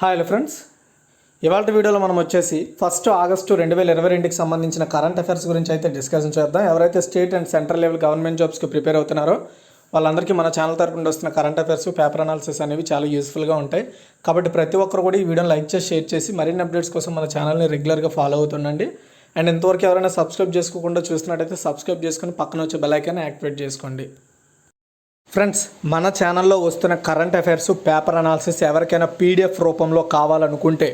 Hi friends, ఇవాళ వీడియోలో మనం వచ్చేసి 1 ఆగస్టు 2022కి సంబంధించిన కరెంట్ అఫైర్స్ గురించి అయితే డిస్కషన్ చేద్దాం. ఎవరైతే state and central level government జాబ్స్కి ప్రిపేర్ అవుతున్నారో వాళ్ళందరికీ మన ఛానల్ తరపున వస్తున్న కరెంట్ అఫైర్స్, పేపర్ అనాలిసిస్ అనేవి చాలా యూస్ఫుల్గా ఉంటాయి. కాబట్టి ప్రతి ఒక్కరు కూడా ఈ వీడియోని లైక్ చేసి షేర్ చేసి మరిన్ని అప్డేట్స్ కోసం మన ఛానల్ని రెగ్యులర్గా ఫాలో అవుతుండండి. అండ్ ఇంతవరకు ఎవరైనా సబ్స్క్రైబ్ చేసుకోకుండా చూస్తున్నట్టయితే సబ్స్క్రైబ్ చేసుకొని పక్కన వచ్చే బెల్ ఐకాన్ యాక్టివేట్ చేసుకోండి. ఫ్రెండ్స్, మన ఛానల్లో వస్తున్న కరెంట్ అఫైర్స్, పేపర్ అనాలిసిస్ ఎవరికైనా పీడిఎఫ్ రూపంలో కావాలనుకుంటే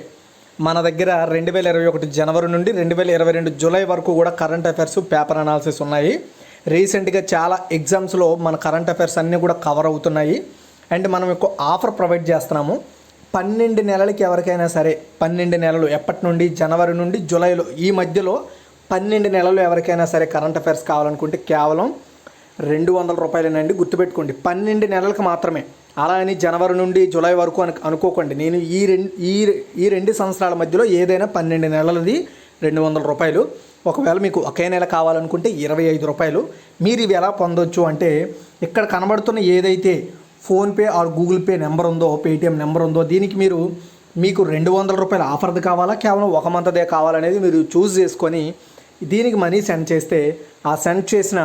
మన దగ్గర 2021 జనవరి నుండి 2022 జూలై వరకు కూడా కరెంట్ అఫైర్స్, పేపర్ అనాలిసిస్ ఉన్నాయి. రీసెంట్గా చాలా ఎగ్జామ్స్లో మన కరెంట్ అఫైర్స్ అన్నీ కూడా కవర్ అవుతున్నాయి. అండ్ మనం ఒక ఆఫర్ ప్రొవైడ్ చేస్తున్నాము. 12 నెలలకి ఎవరికైనా సరే, 12 నెలలు ఎప్పటి నుండి, జనవరి నుండి జూలైలో ఈ మధ్యలో 12 నెలలు ఎవరికైనా సరే కరెంట్ అఫైర్స్ కావాలనుకుంటే కేవలం 200 రూపాయలేనండి. గుర్తుపెట్టుకోండి, 12 నెలలకు మాత్రమే. అలా అని జనవరి నుండి జూలై వరకు అనుకోకండి. నేను ఈ రెండు సంవత్సరాల మధ్యలో ఏదైనా 12 నెలలది 200 రూపాయలు. ఒకవేళ మీకు ఒకే నెల కావాలనుకుంటే 25 రూపాయలు. మీరు ఇవి ఎలా పొందొచ్చు అంటే, ఇక్కడ కనబడుతున్న ఏదైతే PhonePe are Google pay number ఉందో, పేటిఎం నెంబర్ ఉందో, దీనికి మీకు 200 రూపాయలు ఆఫర్ది కావాలా, కేవలం ఒక మంత్దే కావాలనేది మీరు చూస్ చేసుకొని దీనికి మనీ సెండ్ చేస్తే, ఆ సెండ్ చేసిన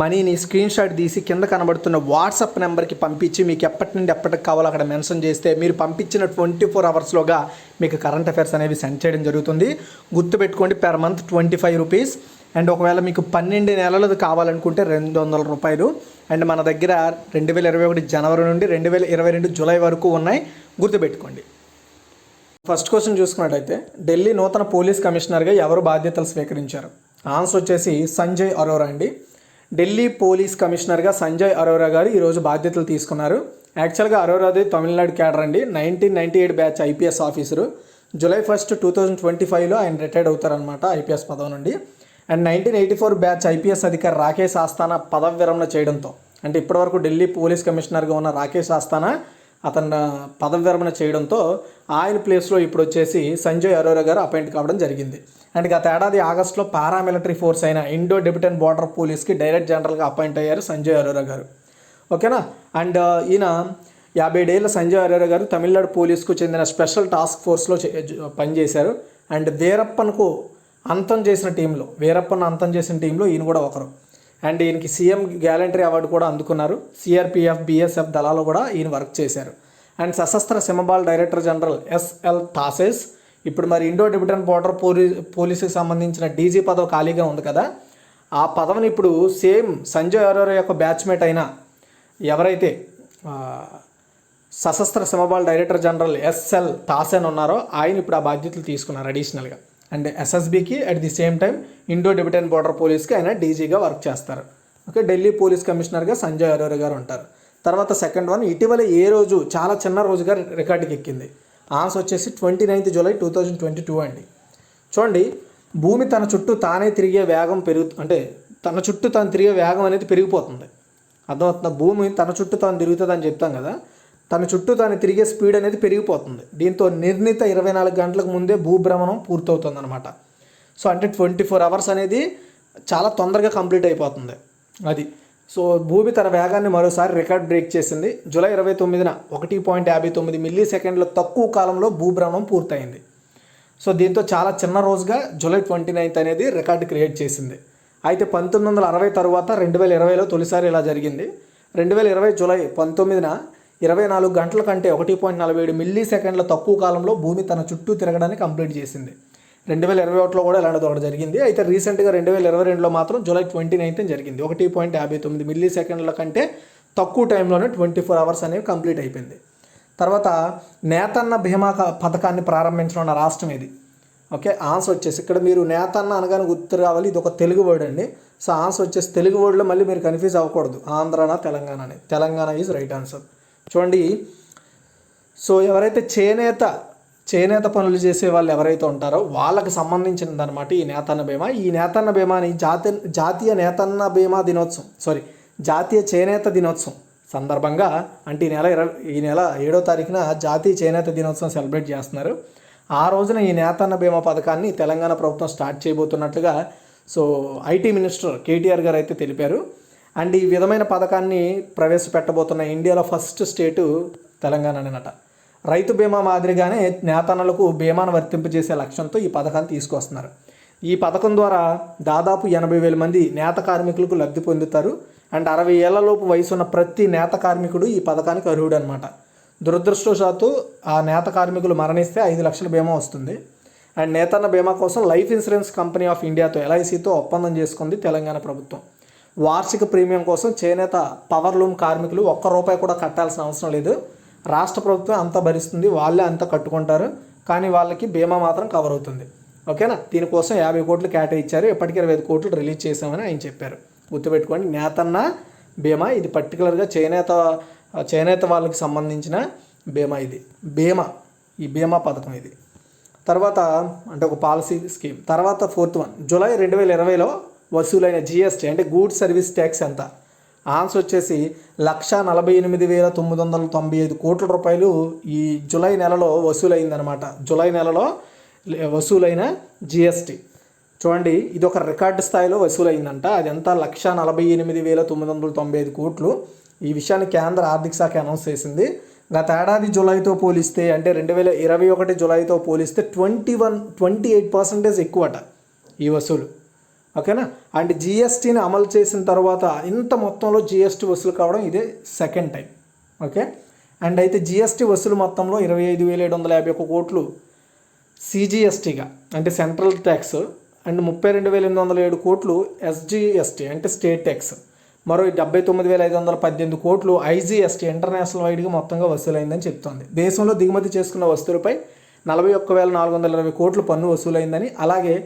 మనీని స్క్రీన్ షాట్ తీసి కింద కనబడుతున్న వాట్సాప్ నెంబర్కి పంపించి మీకు ఎప్పటి నుండి ఎప్పటికి కావాలో అక్కడ మెన్షన్ చేస్తే మీరు పంపించిన 24 అవర్స్లోగా మీకు కరెంట్ అఫైర్స్ అనేవి సెండ్ చేయడం జరుగుతుంది. గుర్తుపెట్టుకోండి, పెర్ మంత్ 25 రూపీస్. అండ్ ఒకవేళ మీకు 12 నెలలది కావాలనుకుంటే 200 రూపాయలు. అండ్ మన దగ్గర 2021 జనవరి నుండి 2022 జూలై వరకు ఉన్నాయి. గుర్తుపెట్టుకోండి. ఫస్ట్ క్వశ్చన్ చూసుకున్నట్టయితే, ఢిల్లీ నూతన పోలీస్ కమిషనర్గా ఎవరు బాధ్యతలు స్వీకరించారు? ఆన్సర్ వచ్చేసి సంజయ్ అరోరా అండి. ఢిల్లీ పోలీస్ కమిషనర్గా సంజయ్ అరోరా గారు ఈరోజు బాధ్యతలు తీసుకున్నారు. యాక్చువల్గా అరోరాది తమిళనాడు క్యాడర్ అండి. 1998 బ్యాచ్ ఐపీఎస్ ఆఫీసరు. జూలై 1, 2025లో ఆయన రిటైర్డ్ అవుతారనమాట ఐపీఎస్ పదవి నుండి. అండ్ 1984 బ్యాచ్ ఐపీఎస్ అధికారి రాకేష్ ఆస్థానా పదవి విరమణ చేయడంతో, అంటే ఇప్పటివరకు ఢిల్లీ పోలీస్ కమిషనర్గా ఉన్న రాకేష్ ఆస్థానా అతను పదవి విరమణ చేయడంతో ఆయన ప్లేస్లో ఇప్పుడు వచ్చేసి సంజయ్ అరోరా గారు అపాయింట్ కావడం జరిగింది. అండ్ గత ఏడాది ఆగస్టులో పారామిలిటరీ ఫోర్స్ అయిన ఇండో టిబెటన్ బార్డర్ పోలీస్కి డైరెక్టర్ జనరల్గా అపాయింట్ అయ్యారు సంజయ్ అరోరా గారు. ఓకేనా. అండ్ ఈయన 50 ఏళ్ల సంజయ్ అరోరా గారు తమిళనాడు పోలీస్కు చెందిన స్పెషల్ టాస్క్ ఫోర్స్లో పనిచేశారు. అండ్ వీరప్పన్ను అంతం చేసిన టీంలో ఈయన కూడా ఒకరు. అండ్ ఈయనకి సీఎం గ్యాలంటరీ అవార్డు కూడా అందుకున్నారు. సిఆర్పిఎఫ్, బిఎస్ఎఫ్ దళాలు కూడా ఈయన వర్క్ చేశారు. And Sashastra సింహబాల్ director general SL టాసెస్ ఇప్పుడు మరి ఇండో టిబెటన్ బార్డర్ పోలీసుకి సంబంధించిన డీజీ పదవి ఖాళీగా ఉంది కదా, ఆ పదవిని ఇప్పుడు సేమ్ సంజయ్ అరోరా యొక్క బ్యాచ్మేట్ అయిన ఎవరైతే సశస్త్ర సింహబాల్ డైరెక్టర్ జనరల్ ఎస్ఎల్ టాసెన్ ఉన్నారో ఆయన ఇప్పుడు ఆ బాధ్యతలు తీసుకున్నారు అడిషనల్గా. And ఎస్ఎస్బికి at the same time Indo Tibetan border పోలీస్కి ఆయన డీజీగా వర్క్ చేస్తారు. ఓకే, ఢిల్లీ పోలీస్ కమిషనర్గా సంజయ్ అరోరా గారు ఉంటారు. తర్వాత సెకండ్ వన్, ఇటీవల ఏ రోజు చాలా చిన్న రోజుగా రికార్డుకి ఎక్కింది? ఆన్సర్ వచ్చేసి 29 జూలై 2022 అండి. చూడండి, భూమి తన చుట్టూ తానే తిరిగే వేగం తన చుట్టూ తాను తిరిగే వేగం అనేది పెరిగిపోతుంది. అర్థమవుతుందా? భూమి తన చుట్టూ తాను తిరుగుతుంది అని చెప్తాం కదా, తన చుట్టూ తాను తిరిగే స్పీడ్ అనేది పెరిగిపోతుంది. దీంతో నిర్ణీత 24 గంటలకు ముందే భూభ్రమణం పూర్తవుతుంది అనమాట. సో అంటే 24 అవర్స్ అనేది చాలా తొందరగా కంప్లీట్ అయిపోతుంది అది. సో భూమి తన వేగాన్ని మరోసారి రికార్డ్ బ్రేక్ చేసింది. జూలై 29న 1.59 మిల్లీ సెకండ్ల తక్కువ కాలంలో భూభ్రమణం పూర్తయింది. సో దీంతో చాలా చిన్న రోజుగా జూలై 29 అనేది రికార్డు క్రియేట్ చేసింది. అయితే 1960 తర్వాత 2020లో తొలిసారి ఇలా జరిగింది. 2020 జూలై 19న 24 గంటల కంటే 1.47 మిల్లీ సెకండ్ల తక్కువ కాలంలో భూమి తన చుట్టూ తిరగడానికి కంప్లీట్ చేసింది. 2021లో కూడా ఇలాంటిది ఒకటి జరిగింది. అయితే రీసెంట్గా 2022లో మాత్రం జూలై 29 జరిగింది. 1.59 మిల్లీ సెకండ్ల కంటే తక్కువ టైంలోనే 24 అవర్స్ అనేవి కంప్లీట్ అయిపోయింది. తర్వాత నేతన్న బీమా పథకాన్ని ప్రారంభించనున్న రాష్ట్రం ఇది. ఓకే, ఆన్సర్ వచ్చేసి ఇక్కడ మీరు నేతన్న అనగానే గుర్తు రావాలి, ఇది ఒక తెలుగు వర్డ్ అండి. సో ఆన్సర్ వచ్చేసి తెలుగు వర్డ్లో మళ్ళీ మీరు కన్ఫ్యూజ్ అవ్వకూడదు, ఆంధ్రానా తెలంగాణ అని. Telangana is right answer. చూడండి, సో ఎవరైతే చేనేత పనులు చేసే వాళ్ళు ఎవరైతే ఉంటారో వాళ్ళకి సంబంధించినదనమాట ఈ నేతన్న బీమా. ఈ నేతన్న బీమాని జాతీయ చేనేత దినోత్సవం సందర్భంగా, అంటే ఈ నెల 7వ తారీఖున జాతీయ చేనేత దినోత్సవం సెలబ్రేట్ చేస్తున్నారు. ఆ రోజున ఈ నేతన్న బీమా పథకాన్ని తెలంగాణ ప్రభుత్వం స్టార్ట్ చేయబోతున్నట్లుగా సో ఐటీ మినిస్టర్ కేటీఆర్ గారు అయితే తెలిపారు. అండ్ ఈ విధమైన పథకాన్ని ప్రవేశపెట్టబోతున్న ఇండియాలో ఫస్ట్ స్టేటు తెలంగాణ అనమాట. రైతు బీమా మాదిరిగానే నేతన్నలకు బీమాను వర్తింపజేసే లక్ష్యంతో ఈ పథకాన్ని తీసుకొస్తున్నారు. ఈ పథకం ద్వారా దాదాపు 80,000 మంది నేత కార్మికులకు లబ్ధి పొందుతారు. అండ్ 60 ఏళ్లలోపు వయసున్న ప్రతి నేత కార్మికుడు ఈ పథకానికి అర్హుడు అనమాట. దురదృష్టవశాత్తు ఆ నేత కార్మికులు మరణిస్తే 5 లక్షల బీమా వస్తుంది. అండ్ నేతన్న బీమా కోసం లైఫ్ ఇన్సూరెన్స్ కంపెనీ ఆఫ్ ఇండియాతో LICతో ఒప్పందం చేసుకుంది తెలంగాణ ప్రభుత్వం. వార్షిక ప్రీమియం కోసం చేనేత పవర్ లూమ్ కార్మికులు ₹1 కూడా కట్టాల్సిన అవసరం లేదు. రాష్ట్ర ప్రభుత్వం అంతా భరిస్తుంది, వాళ్ళే అంతా కట్టుకుంటారు. కానీ వాళ్ళకి బీమా మాత్రం కవర్ అవుతుంది. ఓకేనా. దీనికోసం 50 కోట్లు కేటాయించారు. ఇప్పటికీ 25 కోట్లు రిలీజ్ చేశామని ఆయన చెప్పారు. గుర్తుపెట్టుకోండి, నేతన్న బీమా ఇది పర్టికులర్గా చేనేత వాళ్ళకి సంబంధించిన బీమా. ఈ బీమా పథకం ఇది. తర్వాత అంటే ఒక పాలసీ స్కీమ్. తర్వాత 4th వన్, జూలై 2020లో వసూలైన GST అంటే గూడ్స్ సర్వీస్ ట్యాక్స్ ఎంత? ఆన్సర్ వచ్చేసి 1,48,995 కోట్ల రూపాయలు ఈ జూలై నెలలో వసూలైందనమాట. జూలై నెలలో వసూలైన GST చూడండి, ఇది ఒక రికార్డు స్థాయిలో వసూలైందంట. అది ఎంత? 1,48,995 కోట్లు. ఈ విషయాన్ని కేంద్ర ఆర్థిక శాఖ అనౌన్స్ చేసింది. గత ఏడాది జూలైతో పోలిస్తే అంటే 2021 జూలైతో పోలిస్తే 28% ఎక్కువట ఈ వసూలు. ఓకేనా. అండ్ GSTని అమలు చేసిన తర్వాత ఇంత మొత్తంలో GST వసూలు కావడం ఇదే సెకండ్ టైం. ఓకే. అండ్ అయితే GST వసూలు మొత్తంలో 25,751 కోట్లు CGSTగా అంటే సెంట్రల్ ట్యాక్స్, అండ్ 32,807 కోట్లు SGST అంటే స్టేట్ ట్యాక్స్, మరో 79,518 కోట్లు IGST ఇంటర్నేషనల్ వైడ్గా మొత్తంగా వసూలైందని చెప్తోంది. దేశంలో దిగుమతి చేసుకున్న వస్తువులపై 41,420 కోట్లు పన్ను వసూలైందని, అలాగే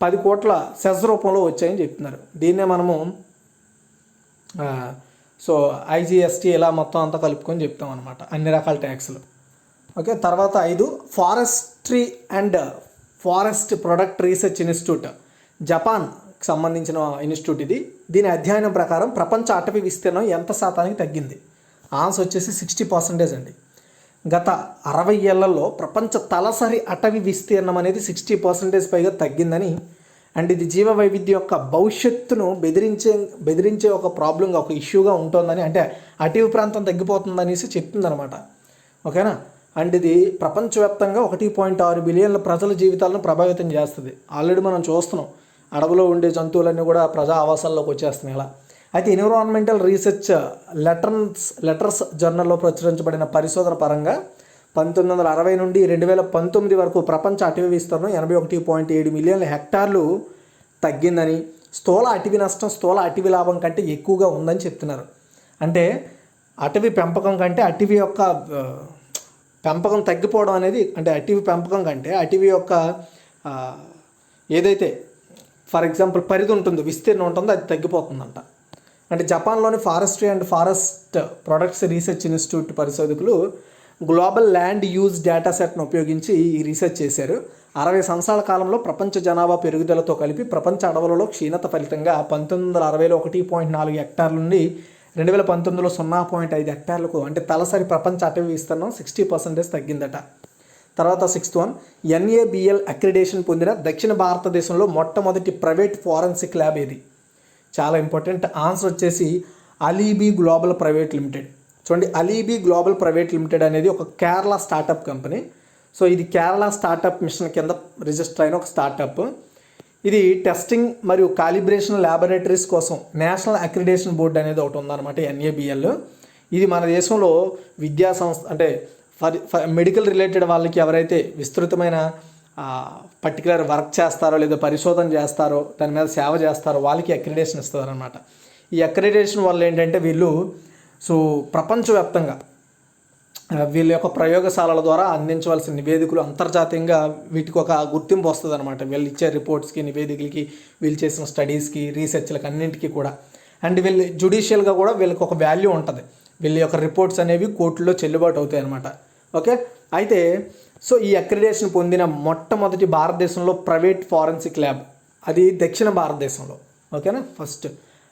10 కోట్ల సెస్ రూపంలో వచ్చాయని చెప్తున్నారు. దీన్నే మనము IGST ఇలా మొత్తం అంతా కలుపుకొని చెప్తాం అనమాట, అన్ని రకాల ట్యాక్స్లు. ఓకే. తర్వాత 5, forestry and forest product research institute, జపాన్కి సంబంధించిన ఇన్స్టిట్యూట్ ఇది. దీని అధ్యయనం ప్రకారం ప్రపంచ అటవీ విస్తీర్ణం ఎంత శాతానికి తగ్గింది? ఆన్సర్ వచ్చేసి 60% అండి. గత 60 ఏళ్లలో ప్రపంచ తలసరి అటవీ విస్తీర్ణం అనేది 60% పైగా తగ్గిందని, అండ్ ఇది జీవ వైవిధ్యం యొక్క భవిష్యత్తును బెదిరించే ఒక ప్రాబ్లంగా, ఒక ఇష్యూగా ఉంటుందని, అంటే అటవీ ప్రాంతం తగ్గిపోతుందనేసి చెప్తుందనమాట. ఓకేనా. అండ్ ఇది ప్రపంచవ్యాప్తంగా 1.6 బిలియన్ల ప్రజల జీవితాలను ప్రభావితం చేస్తుంది. ఆల్రెడీ మనం చూస్తున్నాం, అడవిలో ఉండే జంతువులన్నీ కూడా ప్రజా ఆవాసాల్లోకి వచ్చేస్తున్నాయి ఇలా. అయితే ఎన్విరాన్మెంటల్ రీసెర్చ్ లెటర్స్ జర్నల్లో ప్రచురించబడిన పరిశోధన పరంగా 1960 నుండి 2019 వరకు ప్రపంచ అటవీ విస్తీర్ణం 81.7 మిలియన్ల హెక్టార్లు తగ్గిందని, స్థూల అటవీ నష్టం స్థూల అటవీ లాభం కంటే ఎక్కువగా ఉందని చెప్తున్నారు. అంటే అటవీ పెంపకం కంటే అటవీ యొక్క పెంపకం తగ్గిపోవడం అనేది, అంటే అటవీ పెంపకం కంటే అటవీ యొక్క ఏదైతే ఫర్ ఎగ్జాంపుల్ పరిధి ఉంటుందో, విస్తీర్ణం ఉంటుందో అది తగ్గిపోతుందంట. అంటే జపాన్లోని forestry and forest products research institute పరిశోధకులు గ్లోబల్ ల్యాండ్ యూజ్ డేటా సెట్ను ఉపయోగించి ఈ రీసెర్చ్ చేశారు. 60 సంవత్సరాల కాలంలో ప్రపంచ జనాభా పెరుగుదలతో కలిపి ప్రపంచ అడవులలో క్షీణత ఫలితంగా 1960లో 1.4 హెక్టార్ల నుండి 2019లో 0.5 హెక్టార్లకు, అంటే తలసరి ప్రపంచ అటవీ విస్తీర్ణం 60% తగ్గిందట. తర్వాత 6th వన్, NABL అక్రిడేషన్ పొందిన దక్షిణ భారతదేశంలో మొట్టమొదటి ప్రైవేట్ ఫారెన్సిక్ ల్యాబ్ ఏది? చాలా ఇంపార్టెంట్. ఆన్సర్ వచ్చేసి అలీబీ గ్లోబల్ ప్రైవేట్ లిమిటెడ్. చూడండి, అలీబీ గ్లోబల్ ప్రైవేట్ లిమిటెడ్ అనేది ఒక కేరళ స్టార్టప్ కంపెనీ. సో ఇది కేరళ స్టార్టప్ మిషన్ కింద రిజిస్టర్ అయిన ఒక స్టార్టప్. ఇది టెస్టింగ్ మరియు కాలిబ్రేషన్ ల్యాబొరేటరీస్ కోసం నేషనల్ అక్రిడేషన్ బోర్డు అనేది ఒకటి ఉందన్నమాట, NABL. ఇది మన దేశంలో విద్యా సంస్థ, అంటే మెడికల్ రిలేటెడ్ వాళ్ళకి ఎవరైతే విస్తృతమైన పర్టికులర్ వర్క్ చేస్తారో లేదా పరిశోధన చేస్తారో దాని మీద సేవ చేస్తారో వాళ్ళకి అక్రిడేషన్ ఇస్తారనమాట. ఈ అక్రిడేషన్ వల్ల ఏంటంటే వీళ్ళు ప్రపంచవ్యాప్తంగా వీళ్ళ యొక్క ప్రయోగశాలల ద్వారా అందించవలసిన నివేదికలు అంతర్జాతీయంగా వీటికి ఒక గుర్తింపు వస్తుంది అనమాట. వీళ్ళు ఇచ్చే రిపోర్ట్స్కి, నివేదికలకి, వీళ్ళు చేసిన స్టడీస్కి, రీసెర్చ్లకి అన్నింటికి కూడా. అండ్ వీళ్ళు జ్యుడిషియల్గా కూడా వీళ్ళకి ఒక వాల్యూ ఉంటుంది. వీళ్ళ యొక్క రిపోర్ట్స్ అనేవి కోర్టుల్లో చెల్లుబాటు అవుతాయి అన్నమాట. ఓకే. అయితే ఈ అక్రిడేషన్ పొందిన మొట్టమొదటి భారతదేశంలో ప్రైవేట్ ఫారెన్సిక్ ల్యాబ్ అది దక్షిణ భారతదేశంలో. ఓకేనా. First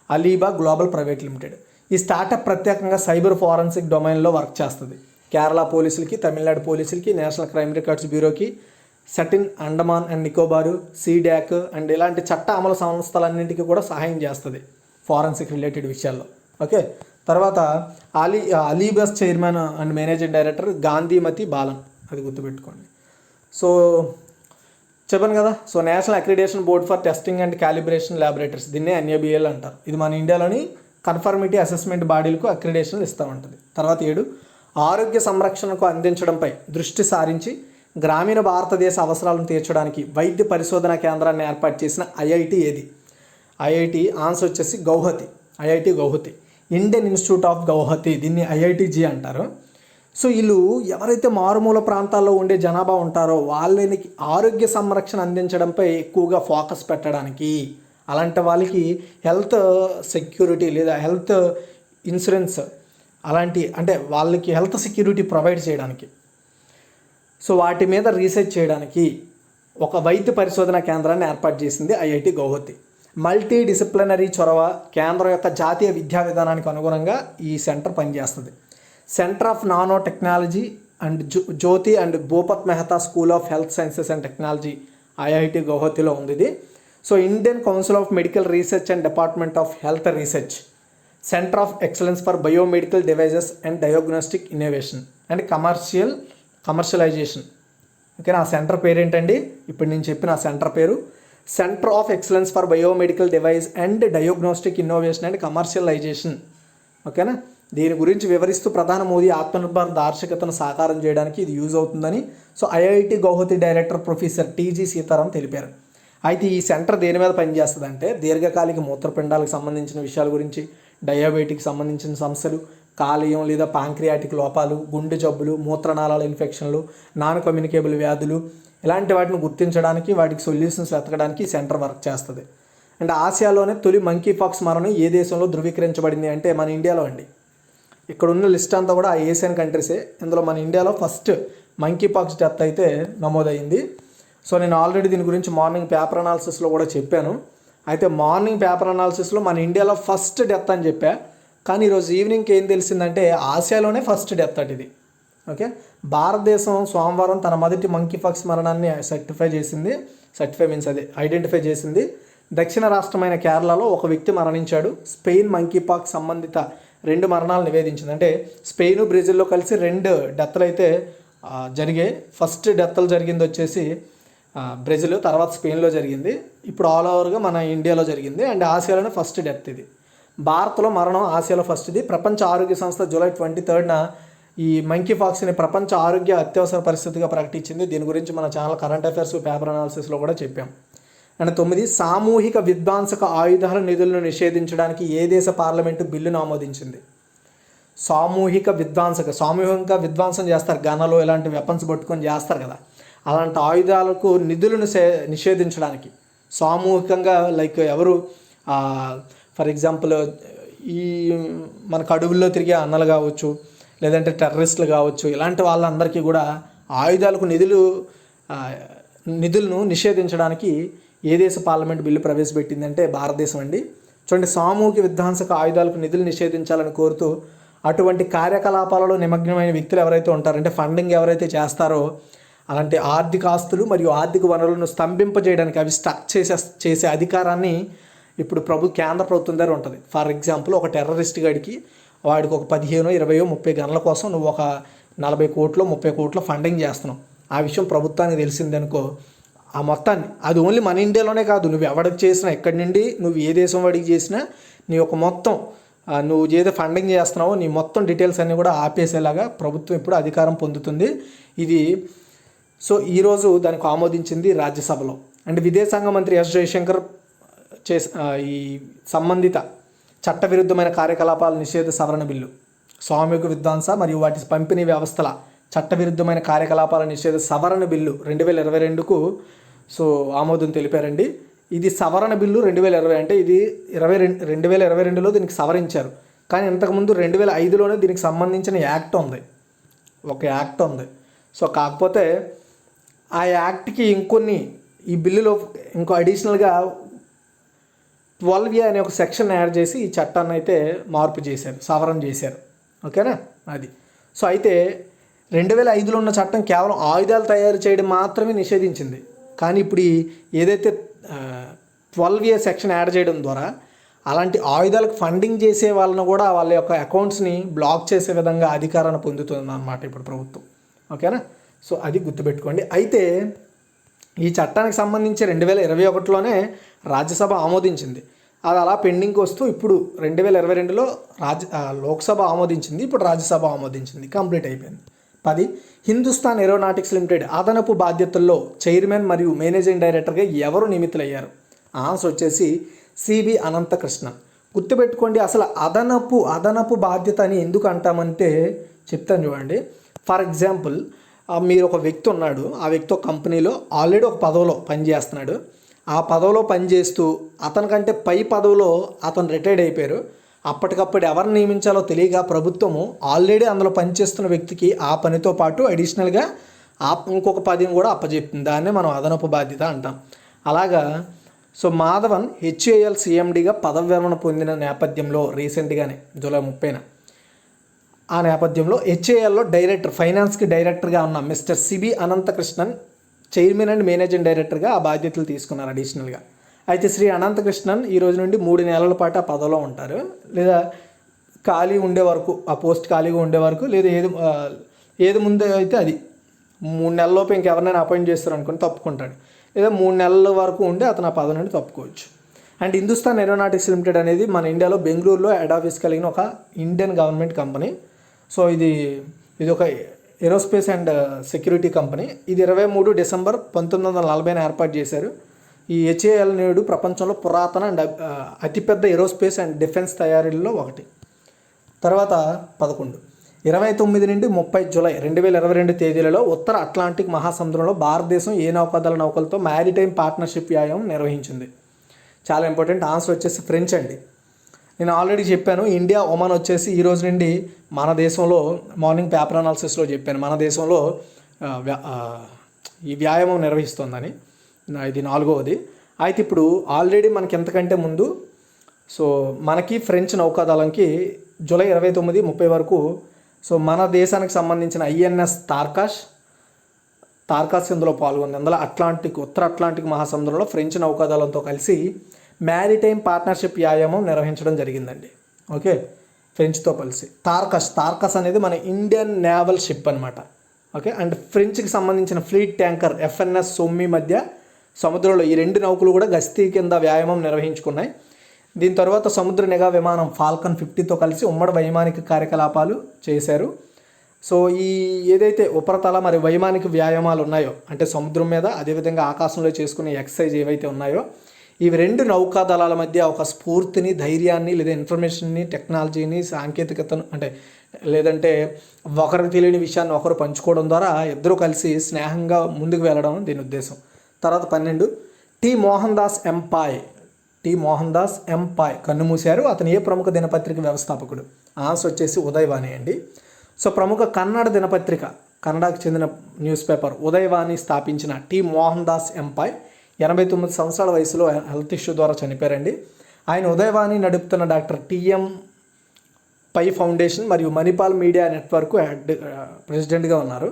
Alibi Global Private Limited. ఈ స్టార్టప్ ప్రత్యేకంగా సైబర్ ఫారెన్సిక్ డొమైన్లో వర్క్ చేస్తుంది. కేరళ పోలీసులకి, తమిళనాడు పోలీసులకి, నేషనల్ క్రైమ్ రికార్డ్స్ బ్యూరోకి, సటిన్, Andaman and Nicobar, CDAC and ఇలాంటి చట్ట అమలు సంస్థలన్నింటికీ కూడా సహాయం చేస్తుంది ఫారెన్సిక్ రిలేటెడ్ విషయాల్లో. ఓకే. తర్వాత Alibi's chairman and managing director Gandhimathi Balan, అది గుర్తుపెట్టుకోండి. సో చెప్పాను కదా. So national accreditation board for testing and calibration laboratories, దీన్నే NABL అంటారు. ఇది మన ఇండియాలోని కన్ఫర్మిటీ అసెస్మెంట్ బాడీలకు అక్రిడేషన్లు ఇస్తూ ఉంటుంది. తర్వాత 7, ఆరోగ్య సంరక్షణకు అందించడంపై దృష్టి సారించి గ్రామీణ భారతదేశ అవసరాలను తీర్చడానికి వైద్య పరిశోధన కేంద్రాన్ని ఏర్పాటు చేసిన IIT ఏది? IIT ఆన్సర్ వచ్చేసి Guwahati. IIT Guwahati, Indian institute of Guwahati, దీన్ని IITG అంటారు. సో వీళ్ళు ఎవరైతే మారుమూల ప్రాంతాల్లో ఉండే జనాభా ఉంటారో వాళ్ళకి ఆరోగ్య సంరక్షణ అందించడంపై ఎక్కువగా ఫోకస్ పెట్టడానికి, అలాంటి వాళ్ళకి హెల్త్ సెక్యూరిటీ లేదా హెల్త్ ఇన్సూరెన్స్ అలాంటి అంటే వాళ్ళకి హెల్త్ సెక్యూరిటీ ప్రొవైడ్ చేయడానికి, సో వాటి మీద రీసెర్చ్ చేయడానికి ఒక వైద్య పరిశోధన కేంద్రాన్ని ఏర్పాటు చేసింది IIT గౌహతి. మల్టీ డిసిప్లినరీ చొరవ కేంద్రం యొక్క జాతీయ విద్యా విధానానికి అనుగుణంగా ఈ సెంటర్ పనిచేస్తుంది. Centre of nano technology and Jyoti and Bhupat Mehta school of health sciences and technology IIT గౌహతిలో ఉంది ఇది. So Indian council of medical research and department of health research, centre of excellence for biomedical devices and diagnostic innovation and commercialisation. Okay, నా centre పేరు ఏంటండి? ఇప్పుడు నేను చెప్పిన centre పేరు centre of excellence for biomedical device and diagnostic innovation and commercialisation. ఓకేనా, దీని గురించి వివరిస్తూ ప్రధాని మోదీ ఆత్మనిర్భర్ దార్శకతను సాకారం చేయడానికి ఇది యూజ్ అవుతుందని so IIT Guwahati director professor TG Sitaram తెలిపారు. అయితే ఈ సెంటర్ దేని మీద పనిచేస్తుందంటే దీర్ఘకాలిక మూత్రపిండాలకు సంబంధించిన విషయాల గురించి, డయాబెటిక్ సంబంధించిన సమస్యలు, కాలేయం లేదా పాంక్రియాటిక్ లోపాలు, గుండె జబ్బులు, మూత్రనాళాల ఇన్ఫెక్షన్లు, నాన్ కమ్యూనికేబుల్ వ్యాధులు, ఇలాంటి వాటిని గుర్తించడానికి వాటికి సొల్యూషన్స్ వెతకడానికి ఈ సెంటర్ వర్క్ చేస్తుంది. అండ్ ఆసియాలోనే తొలి మంకీ పాక్స్ మరణం ఏ దేశంలో ధృవీకరించబడింది అంటే మన ఇండియాలో అండి. ఇక్కడ ఉన్న లిస్ట్ అంతా కూడా ఆ ఏషియన్ కంట్రీసే. ఇందులో మన ఇండియాలో ఫస్ట్ మంకీ పాక్స్ డెత్ అయితే నమోదైంది. సో నేను ఆల్రెడీ దీని గురించి మార్నింగ్ పేపర్ అనాలిసిస్లో కూడా చెప్పాను. అయితే మార్నింగ్ పేపర్ అనాలిసిస్లో మన ఇండియాలో ఫస్ట్ డెత్ అని చెప్పా, కానీ ఈరోజు ఈవినింగ్కి ఏం తెలిసిందంటే ఆసియాలోనే ఫస్ట్ డెత్ అటు ఇది. ఓకే, భారతదేశం సోమవారం తన మొదటి మంకీ పాక్స్ మరణాన్ని ఐడెంటిఫై చేసింది. దక్షిణ రాష్ట్రమైన కేరళలో ఒక వ్యక్తి మరణించాడు. స్పెయిన్ మంకీ పాక్స్ సంబంధిత 2 మరణాలు నివేదించింది. అంటే స్పెయిన్, బ్రెజిల్లో కలిసి 2 డెత్లు అయితే జరిగాయి. ఫస్ట్ డెత్లు జరిగింది వచ్చేసి బ్రెజిల్, తర్వాత స్పెయిన్లో జరిగింది. ఇప్పుడు ఆల్ ఓవర్గా మన ఇండియాలో జరిగింది. అండ్ ఆసియాలోనే ఫస్ట్ డెత్ ఇది. భారత్లో మరణం ఆసియాలో ఫస్ట్ ఇది. ప్రపంచ ఆరోగ్య సంస్థ జూలై 23న ఈ మంకీ పాక్స్ని ప్రపంచ ఆరోగ్య అత్యవసర పరిస్థితిగా ప్రకటించింది. దీని గురించి మన ఛానల్ కరెంట్ అఫైర్స్ పేపర్ అనాలిసిస్లో కూడా చెప్పాం. అండ్ 9, సామూహిక విధ్వంసక ఆయుధాల నిధులను నిషేధించడానికి ఏ దేశ పార్లమెంటు బిల్లును ఆమోదించింది? సామూహికంగా విధ్వంసం చేస్తారు, గన్నులు ఇలాంటి వెపన్స్ పట్టుకొని చేస్తారు కదా, అలాంటి ఆయుధాలకు నిధులను నిషేధించడానికి సామూహికంగా లైక్ ఎవరు ఫర్ ఎగ్జాంపుల్ ఈ మనకు అడవుల్లో తిరిగే అన్నలు కావచ్చు, లేదంటే టెర్రరిస్టులు కావచ్చు, ఇలాంటి వాళ్ళందరికీ కూడా ఆయుధాలకు నిధులను నిషేధించడానికి ఏ దేశ పార్లమెంట్ బిల్లు ప్రవేశపెట్టిందంటే భారతదేశం అండి. చూడండి, సామూహిక విధ్వంసక ఆయుధాలకు నిధులు నిషేధించాలని కోరుతూ అటువంటి కార్యకలాపాలలో నిమగ్నమైన వ్యక్తులు ఎవరైతే ఉంటారంటే ఫండింగ్ ఎవరైతే చేస్తారో అలాంటి ఆర్థిక ఆస్తులు మరియు ఆర్థిక వనరులను స్తంభింపజేయడానికి, అవి స్టక్ చేసే అధికారాన్ని ఇప్పుడు కేంద్ర ప్రభుత్వం దగ్గర ఉంటుంది. ఫర్ ఎగ్జాంపుల్ ఒక టెర్రరిస్ట్ గడికి వాడికి ఒక 15, 20, 30 గన్నుల కోసం నువ్వు ఒక 40 కోట్లు 30 కోట్లు ఫండింగ్ చేస్తున్నావు. ఆ విషయం ప్రభుత్వానికి తెలిసిందనుకో, ఆ మొత్తాన్ని అది ఓన్లీ మన ఇండియాలోనే కాదు, నువ్వు ఎవరికి చేసినా, ఎక్కడి నుండి నువ్వు ఏ దేశం వాడికి చేసినా నీ యొక్క మొత్తం నువ్వు ఏదో ఫండింగ్ చేస్తున్నావో నీ మొత్తం డీటెయిల్స్ అన్నీ కూడా ఆపేసేలాగా ప్రభుత్వం ఇప్పుడు అధికారం పొందుతుంది. ఇది సో ఈరోజు దానికి ఆమోదించింది రాజ్యసభలో. అండ్ విదేశాంగ మంత్రి ఎస్ జయశంకర్ ఈ సంబంధిత చట్టవిరుద్ధమైన కార్యకలాపాల నిషేధ సవరణ బిల్లు, సామూహిక విధ్వంస మరియు వాటి పంపిణీ వ్యవస్థల చట్టవిరుద్ధమైన కార్యకలాపాల నిషేధ సవరణ బిల్లు 2022కు సో ఆమోదం తెలిపారండి. ఇది సవరణ బిల్లు 2020, అంటే ఇది 2022లో దీనికి సవరించారు. కానీ ఇంతకుముందు 2005లోనే దీనికి సంబంధించిన ఒక యాక్ట్ ఉంది. సో కాకపోతే ఆ యాక్ట్కి ఈ బిల్లులో ఇంకో అడిషనల్గా 12A అనే ఒక సెక్షన్ యాడ్ చేసి ఈ చట్టాన్ని అయితే సవరణ చేశారు. ఓకేనా, అది. సో అయితే 2005లో ఉన్న చట్టం కేవలం ఆయుధాలు తయారు చేయడం మాత్రమే నిషేధించింది. కానీ ఇప్పుడు ఏదైతే 12A సెక్షన్ యాడ్ చేయడం ద్వారా అలాంటి ఆయుధాలకు ఫండింగ్ చేసే వాళ్ళను కూడా వాళ్ళ యొక్క అకౌంట్స్ని బ్లాక్ చేసే విధంగా అధికారాన్ని పొందుతుంది అన్నమాట ఇప్పుడు ప్రభుత్వం. ఓకేనా? సో అది గుర్తుపెట్టుకోండి. అయితే ఈ చట్టానికి సంబంధించి 2021లోనే రాజ్యసభ ఆమోదించింది. అది అలా పెండింగ్కి వస్తూ ఇప్పుడు 2022లో లోక్సభ ఆమోదించింది, ఇప్పుడు రాజ్యసభ ఆమోదించింది, కంప్లీట్ అయిపోయింది. 10 హిందుస్థాన్ ఏరోనాటిక్స్ లిమిటెడ్ అదనపు బాధ్యతల్లో చైర్మన్ మరియు మేనేజింగ్ డైరెక్టర్గా ఎవరు నియమితులయ్యారు? ఆన్సర్ వచ్చేసి సిబి అనంతకృష్ణన్. గుర్తుపెట్టుకోండి, అసలు అదనపు బాధ్యత అని ఎందుకు అంటామంటే చెప్తాను చూడండి. ఫర్ ఎగ్జాంపుల్, మీరు ఒక వ్యక్తి ఉన్నాడు, ఆ వ్యక్తి ఒక కంపెనీలో ఆల్రెడీ ఒక పదవిలో పనిచేస్తున్నాడు. ఆ పదవిలో పనిచేస్తూ అతనికంటే పై పదవిలో అతను రిటైర్డ్ అయిపోయారు. అప్పటికప్పుడు ఎవరిని నియమించాలో తెలియక ప్రభుత్వము ఆల్రెడీ అందులో పనిచేస్తున్న వ్యక్తికి ఆ పనితో పాటు అడిషనల్గా ఇంకొక పదిని కూడా అప్పచెప్తుంది. దాన్నే మనం అదనపు బాధ్యత అంటాం. అలాగా సో మాధవన్ హెచ్ఏఎల్ సిఎండిగా పదవి విరమణ పొందిన నేపథ్యంలో రీసెంట్గానే జూలై 30న ఆ నేపథ్యంలో హెచ్ఏఎల్లో ఫైనాన్స్కి డైరెక్టర్గా ఉన్న mister C B Ananthakrishnan chairman and managing డైరెక్టర్గా ఆ బాధ్యతలు తీసుకున్నారు అడిషనల్గా. అయితే శ్రీ అనంతకృష్ణన్ ఈ రోజు నుండి 3 నెలల పాటు ఆ పదవిలో ఉంటారు, లేదా ఖాళీ ఉండే వరకు, ఆ పోస్ట్ ఖాళీగా ఉండే వరకు, లేదా ఏది ముందు అయితే అది 3 నెలలలోపు ఇంకెవరినైనా అపాయింట్ చేస్తారు అనుకుని తప్పుకుంటాడు, లేదా 3 నెలల వరకు ఉండి అతను ఆ పదవి నుండి తప్పుకోవచ్చు. అండ్ హిందుస్థాన్ ఏరోనాటిక్స్ లిమిటెడ్ అనేది మన ఇండియాలో బెంగళూరులో హెడ్ ఆఫీస్ కలిగిన ఒక ఇండియన్ గవర్నమెంట్ కంపెనీ. సో ఇది ఒక ఏరోస్పేస్ అండ్ సెక్యూరిటీ కంపెనీ. ఇది 23 డిసెంబర్ 1940 ఏర్పాటు చేశారు. ఈ హెచ్ఏఎల్ నేడు ప్రపంచంలో పురాతన అండ్ అతిపెద్ద ఏరోస్పేస్ అండ్ డిఫెన్స్ తయారీల్లో ఒకటి. తర్వాత 11 29 నుండి 30 జూలై 2022 తేదీలలో ఉత్తర అట్లాంటిక్ మహాసముద్రంలో భారతదేశం ఏ నౌకాదళ నౌకలతో మ్యారిటైమ్ పార్ట్నర్షిప్ వ్యాయామం నిర్వహించింది? చాలా ఇంపార్టెంట్. ఆన్సర్ వచ్చేసి ఫ్రెంచ్ అండి. నేను ఆల్రెడీ చెప్పాను, ఇండియా ఒమాన్ వచ్చేసి ఈ రోజు నుండి మన దేశంలో మార్నింగ్ పేపర్ అనాలిసిస్లో చెప్పాను, మన దేశంలో ఈ వ్యాయామం నిర్వహిస్తుందని. ఇది 4వది. అయితే ఇప్పుడు ఆల్రెడీ మనకి ఎంతకంటే ముందు సో మనకి ఫ్రెంచ్ నౌకాదళంకి జూలై 29, 30 వరకు సో మన దేశానికి సంబంధించిన ఐఎన్ఎస్ తార్కాస్ ఇందులో పాల్గొంది. అందులో ఉత్తర అట్లాంటిక్ మహాసముద్రంలో ఫ్రెంచ్ నౌకాదళంతో కలిసి మ్యారిటైమ్ పార్ట్నర్షిప్ వ్యాయామం నిర్వహించడం జరిగిందండి. ఓకే, ఫ్రెంచ్తో కలిసి. తార్కస్ అనేది మన ఇండియన్ నేవల్ షిప్ అనమాట. ఓకే, అండ్ ఫ్రెంచ్కి సంబంధించిన ఫ్లీట్ ట్యాంకర్ ఎఫ్ఎన్ఎస్ సోమ్మి మధ్య సముద్రంలో ఈ 2 నౌకలు కూడా గస్తీ కింద వ్యాయామం నిర్వహించుకున్నాయి. దీని తర్వాత సముద్ర నిఘా విమానం ఫాల్కన్ 50తో కలిసి ఉమ్మడి వైమానిక కార్యకలాపాలు చేశారు. సో ఈ ఏదైతే ఉపరితల మరి వైమానిక వ్యాయామాలు ఉన్నాయో, అంటే సముద్రం మీద అదేవిధంగా ఆకాశంలో చేసుకునే ఎక్సర్సైజ్ ఏవైతే ఉన్నాయో, ఇవి 2 నౌకాదళాల మధ్య ఒక స్ఫూర్తిని, ధైర్యాన్ని, లేదా ఇన్ఫర్మేషన్ని, టెక్నాలజీని, సాంకేతికతను, అంటే లేదంటే ఒకరికి తెలియని విషయాన్ని ఒకరు పంచుకోవడం ద్వారా ఇద్దరు కలిసి స్నేహంగా ముందుకు వెళ్ళడం దీని ఉద్దేశం. తర్వాత 12 టి మోహన్ దాస్ ఎంపాయ్ కన్నుమూశారు. అతను ఏ ప్రముఖ దినపత్రిక వ్యవస్థాపకుడు? ఆన్సర్ వచ్చేసి ఉదయవాణి అండి. సో ప్రముఖ కన్నడ దినపత్రిక, కన్నడకు చెందిన న్యూస్ పేపర్ ఉదయవాణి స్థాపించిన టి మోహన్ దాస్ ఎంపాయ్ 89 సంవత్సరాల వయసులో హెల్త్ ఇష్యూ ద్వారా చనిపోయారండి. ఆయన ఉదయవాణి నడుపుతున్న డాక్టర్ టిఎం పై ఫౌండేషన్ మరియు మణిపాల్ మీడియా నెట్వర్క్ ప్రెసిడెంట్గా ఉన్నారు.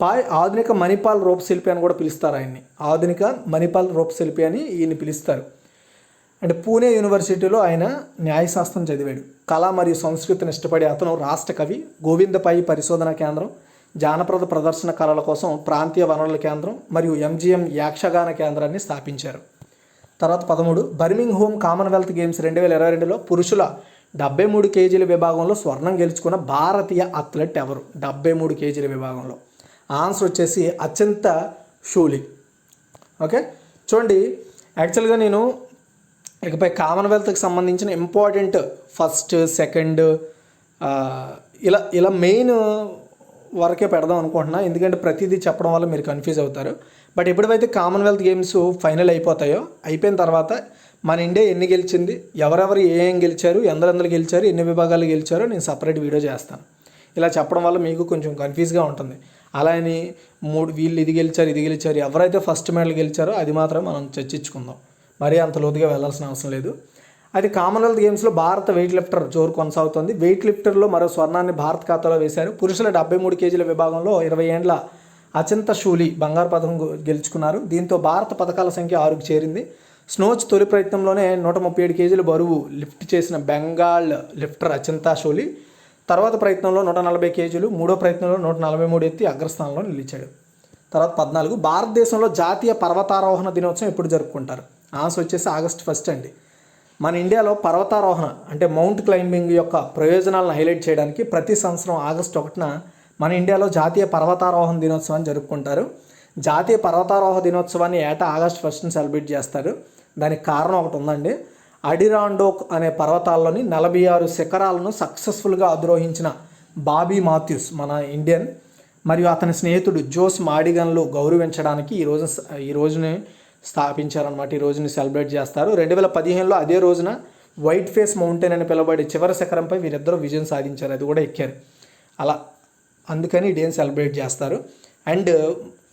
పాయ్ ఆధునిక మణిపాల్ రూపశిల్పి అని కూడా పిలుస్తారు ఆయన్ని. ఆధునిక మణిపాల్ రూపశిల్పి అని ఈయన పిలుస్తారు. అంటే పూణే యూనివర్సిటీలో ఆయన న్యాయశాస్త్రం చదివాడు. కళ మరియు సంస్కృతిని ఇష్టపడే అతను రాష్ట్ర కవి, గోవిందపై పరిశోధన కేంద్రం, జానపద ప్రదర్శన కళల కోసం ప్రాంతీయ వనరుల కేంద్రం మరియు ఎంజిఎం యక్షగాన కేంద్రాన్ని స్థాపించారు. తర్వాత 13 బర్మింగ్హామ్ కామన్వెల్త్ గేమ్స్ 2022లో పురుషుల 73 కేజీల విభాగంలో స్వర్ణం గెలుచుకున్న భారతీయ అథ్లెట్ ఎవరు? 73 కేజీల విభాగంలో. ఆన్సర్ వచ్చేసి అత్యంత షూలి. ఓకే, చూడండి, యాక్చువల్గా నేను ఇకపై కామన్వెల్త్కి సంబంధించిన ఇంపార్టెంట్ ఫస్ట్, సెకండ్ ఇలా మెయిన్ వరకే పెడదాం అనుకుంటున్నా, ఎందుకంటే ప్రతిదీ చెప్పడం వల్ల మీరు కన్ఫ్యూజ్ అవుతారు. బట్ ఎప్పుడైతే కామన్వెల్త్ గేమ్స్ ఫైనల్ అయిపోతాయో, అయిపోయిన తర్వాత మన ఇండియా ఎన్ని గెలిచింది, ఎవరెవరు ఏం గెలిచారు, ఎందరెందరు గెలిచారు, ఎన్ని విభాగాలు గెలిచారో నేను సపరేట్ వీడియో చేస్తాను. ఇలా చెప్పడం వల్ల మీకు కొంచెం కన్ఫ్యూజ్గా ఉంటుంది. అలా అని వీళ్ళు ఇది గెలిచారు, ఎవరైతే ఫస్ట్ మెడల్ గెలిచారో అది మాత్రం మనం చర్చించుకుందాం. మరీ అంత లోతుగా వెళ్ళాల్సిన అవసరం లేదు. అది కామన్వెల్త్ గేమ్స్లో భారత వెయిట్ లిఫ్టర్ జోరు కొనసాగుతుంది. వెయిట్ లిఫ్టర్లో మరో స్వర్ణాన్ని భారత్ ఖాతాలో వేశారు. పురుషుల 73 కేజీల విభాగంలో 20 ఏండ్ల అచింత షూలి బంగారు పథకం గెలుచుకున్నారు. దీంతో భారత పథకాల సంఖ్య 6కు చేరింది. స్నోచ్ తొలి ప్రయత్నంలోనే 137 కేజీల బరువు లిఫ్ట్ చేసిన బెంగాల్ లిఫ్టర్ అచింతా షోలి తర్వాత ప్రయత్నంలో 140 కేజీలు, మూడో ప్రయత్నంలో 143 ఎత్తి అగ్రస్థానంలో నిలిచాడు. తర్వాత 14 భారతదేశంలో జాతీయ పర్వతారోహణ దినోత్సవం ఎప్పుడు జరుపుకుంటారు? ఆన్సర్ వచ్చేసి ఆగస్టు 1 అండి. మన ఇండియాలో పర్వతారోహణ అంటే మౌంట్ క్లైంబింగ్ యొక్క ప్రయోజనాలను హైలైట్ చేయడానికి ప్రతి సంవత్సరం ఆగస్టు 1న మన ఇండియాలో జాతీయ పర్వతారోహణ దినోత్సవాన్ని జరుపుకుంటారు. జాతీయ పర్వతారోహణ దినోత్సవాన్ని ఏటా ఆగస్టు 1న సెలబ్రేట్ చేస్తారు. దానికి కారణం ఒకటి ఉందండి. అడిరాండోక్ అనే పర్వతాల్లోని 46 శిఖరాలను సక్సెస్ఫుల్గా అధిరోహించిన బాబీ మాథ్యూస్ మన ఇండియన్ మరియు అతని స్నేహితుడు జోస్ మాడిగన్లు గౌరవించడానికి ఈ రోజుని స్థాపించారనమాట. ఈ రోజుని సెలబ్రేట్ చేస్తారు. 2015లో అదే రోజున వైట్ ఫేస్ మౌంటైన్ అని పిలువబడే చివరి శిఖరంపై వీరిద్దరూ విజయం సాధించారు. అది కూడా ఎక్కారు. అలా అందుకని ఈ డేని సెలబ్రేట్ చేస్తారు. అండ్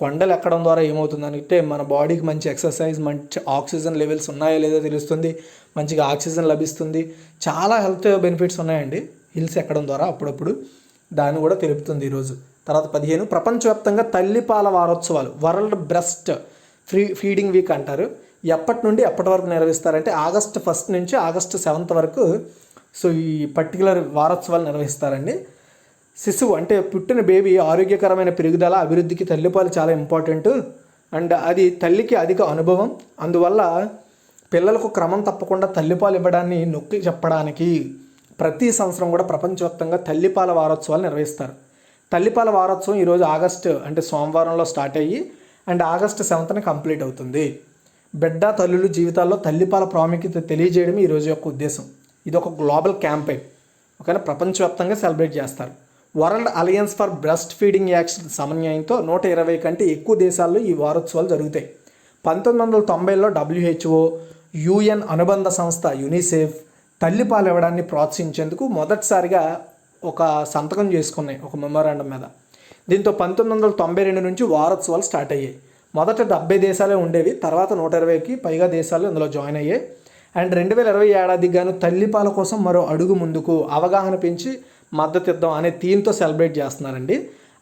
కొండలు ఎక్కడం ద్వారా ఏమవుతుందంటే మన బాడీకి మంచి ఎక్సర్సైజ్, మంచి ఆక్సిజన్ లెవెల్స్ ఉన్నాయో లేదో తెలుస్తుంది, మంచిగా ఆక్సిజన్ లభిస్తుంది, చాలా హెల్త్ బెనిఫిట్స్ ఉన్నాయండి హిల్స్ ఎక్కడం ద్వారా. అప్పుడప్పుడు దాన్ని కూడా తెలుపుతుంది ఈరోజు. తర్వాత 15 ప్రపంచవ్యాప్తంగా తల్లిపాల వారోత్సవాలు వరల్డ్ బ్రెస్ట్ ఫీడింగ్ వీక్ అంటారు. ఎప్పటి నుండి ఎప్పటి వరకు నిర్వహిస్తారంటే ఆగస్టు 1 నుంచి ఆగస్టు 7 వరకు సో ఈ పర్టికులర్ వారోత్సవాలు నిర్వహిస్తారండి. శిశువు అంటే పుట్టిన బేబీ ఆరోగ్యకరమైన పెరుగుదల అభివృద్ధికి తల్లిపాలు చాలా ఇంపార్టెంట్. అండ్ అది తల్లికి అధిక అనుభవం. అందువల్ల పిల్లలకు క్రమం తప్పకుండా తల్లిపాలు ఇవ్వడాన్ని నొక్కి చెప్పడానికి ప్రతి సంవత్సరం కూడా ప్రపంచవ్యాప్తంగా తల్లిపాల వారోత్సవాలు నిర్వహిస్తారు. తల్లిపాల వారోత్సవం ఈరోజు ఆగస్టు అంటే సోమవారంలో స్టార్ట్ అయ్యి అండ్ ఆగస్టు 7న కంప్లీట్ అవుతుంది. బిడ్డ తల్లుల జీవితాల్లో తల్లిపాల ప్రాముఖ్యత తెలియజేయడం ఈరోజు యొక్క ఉద్దేశం. ఇది ఒక గ్లోబల్ క్యాంపెయిన్. ఓకేనా, ప్రపంచవ్యాప్తంగా సెలబ్రేట్ చేస్తారు. World alliance for breast feeding action సమన్వయంతో 120 కంటే ఎక్కువ దేశాల్లో ఈ వారోత్సవాలు జరుగుతాయి. 1990లో WHO, UN అనుబంధ సంస్థ యునిసెఫ్ తల్లిపాలు ఇవ్వడాన్ని ప్రోత్సహించేందుకు మొదటిసారిగా ఒక సంతకం చేసుకున్నాయి ఒక మెమోరాండం మీద. దీంతో 1992 నుంచి వారోత్సవాలు స్టార్ట్ అయ్యాయి. మొదట 70 దేశాలే ఉండేవి, తర్వాత 120కి పైగా దేశాలు ఇందులో జాయిన్ అయ్యాయి. అండ్ 2020 ఏడాదికి గాను తల్లిపాల కోసం మరో అడుగు ముందుకు అవగాహన పెంచి మద్దతు ఇద్దాం అనే థీమ్తో సెలబ్రేట్ చేస్తున్నారండి.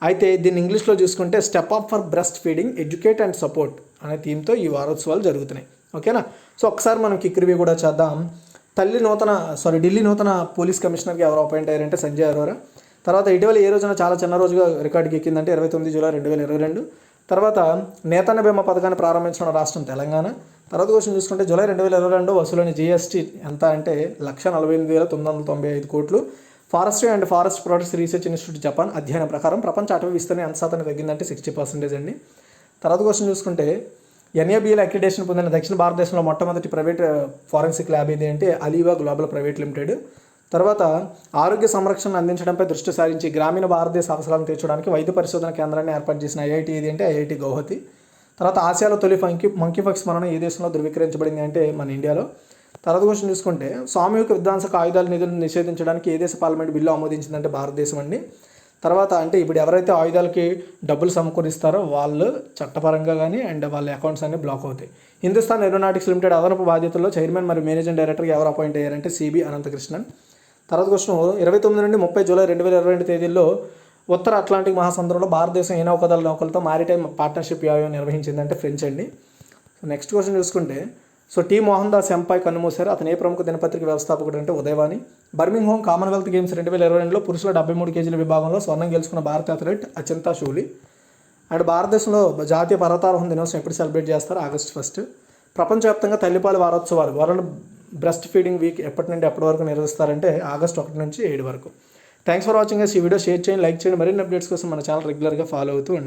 అయితే దీన్ని ఇంగ్లీష్లో చూసుకుంటే step up for breast feeding educate and support అనే థీమ్తో ఈ వారోత్సవాలు జరుగుతున్నాయి. ఓకేనా, సో ఒకసారి మనం కిక్ రివ్యూ కూడా చేద్దాం. ఢిల్లీ నూతన పోలీస్ కమిషనర్కి ఎవరు అపాయింట్ అయ్యారంటే సంజయ్ అరోరా. తర్వాత ఇటీవల ఏ రోజున చాలా చిన్న రోజుగా రికార్డుకి ఎక్కిందంటే 29 జూలై 2022. తర్వాత నేతన్న బీమా పథకాన్ని ప్రారంభించిన రాష్ట్రం తెలంగాణ. తర్వాత క్వశ్చన్ చూసుకుంటే జూలై 2022 వసూలైన జీఎస్టీ ఎంత అంటే 148,995 కోట్లు. Forestry and forest products research institute Japan అధ్యయనం ప్రకారం ప్రపంచ అటవీ విస్తరణ ఎంత శాతం తగ్గిందంటే 60% అండి. తర్వాత క్వశ్చన్ చూసుకుంటే NABL అక్రిడేషన్ పొందిన దక్షిణ భారతదేశంలో మొట్టమొదటి ప్రైవేట్ ఫారెన్సిక్ ల్యాబ్ ఇది అంటే అలీవా గ్లోబల్ ప్రైవేట్ లిమిటెడ్. తర్వాత ఆరోగ్య సంరక్షణ అందించడంపై దృష్టి సారించి గ్రామీణ భారతదేశ అవసరాలను తీర్చడానికి వైద్య పరిశోధన కేంద్రాన్ని ఏర్పాటు చేసిన ఐఐటి ఇది అంటే ఐఐటి గౌహతి. తర్వాత ఆసియాలో తొలి మంకీపాక్స్ మరణం ఏ దేశంలో ధృవీకరించబడింది అంటే మన ఇండియాలో. తర్వాత క్వశ్చన్ చూసుకుంటే సామూహిక విధ్వంసక ఆయుధాల నిధులను నిషేధించడానికి ఏ దేశ పార్లమెంట్ బిల్లు ఆమోదించిందంటే భారతదేశం అండి. తర్వాత అంటే ఇప్పుడు ఎవరైతే ఆయుధాలకి డబ్బులు సమకూరిస్తారో వాళ్ళు చట్టపరంగా కానీ అండ్ వాళ్ళ అకౌంట్స్ అన్ని బ్లాక్ అవుతాయి. హిందుస్థాన్ ఏరోనాటిక్స్ లిమిటెడ్ అదనపు బాధ్యతల్లో చైర్మన్ మరియు మేనేజింగ్ డైరెక్టర్గా ఎవరు అపాయింట్ అయ్యారంటే సిబి అనంతకృష్ణన్. తర్వాత క్వశ్చన్ 29 నుండి 30 జూలై 2022 తేదీల్లో ఉత్తర అట్లాంటిక్ మహాసముద్రంలో భారతదేశం ఏ నౌకదళ నౌకలతో మారిటైమ్ పార్ట్నర్షిప్ వ్యాయామం నిర్వహించిందంటే ఫ్రెంచ్ అండి. నెక్స్ట్ క్వశ్చన్ చూసుకుంటే టీ మోహన్ దాస్ ఎంపై కన్నుమూశారు. అతను ఏ ప్రముఖ దినపత్రిక వ్యవస్థాపకుడు అంటే ఉదయవాణి. బర్మింగ్హామ్ కామన్వెల్త్ గేమ్స్ 2022లో పురుషుల 73 కేజీల విభాగంలో స్వర్ణం గెలుచుకున్న భారత అథ్లెట్ అచింతా షూలి. అండ్ భారతదేశంలో జాతీయ పర్వతారోహణ దినోత్సవం ఎప్పుడు సెలబ్రేట్ చేస్తారు? ఆగస్టు 1. ప్రపంచవ్యాప్తంగా తల్లిపాల వారోత్సవాలు వరల్డ్ బ్రెస్ట్ ఫీడింగ్ వీక్ ఎప్పటి నుండి ఎప్పటి వరకు నిర్వహిస్తారంటే ఆగస్టు 1 నుంచి 7 వరకు. Thanks for watching. ఈ వీడియో షేర్ చేయండి, లైక్ చేయండి. మరిన్ని అప్డేట్స్ కోసం మన ఛానల్ రెగ్యులర్గా ఫాలో అవుతూ ఉండండి.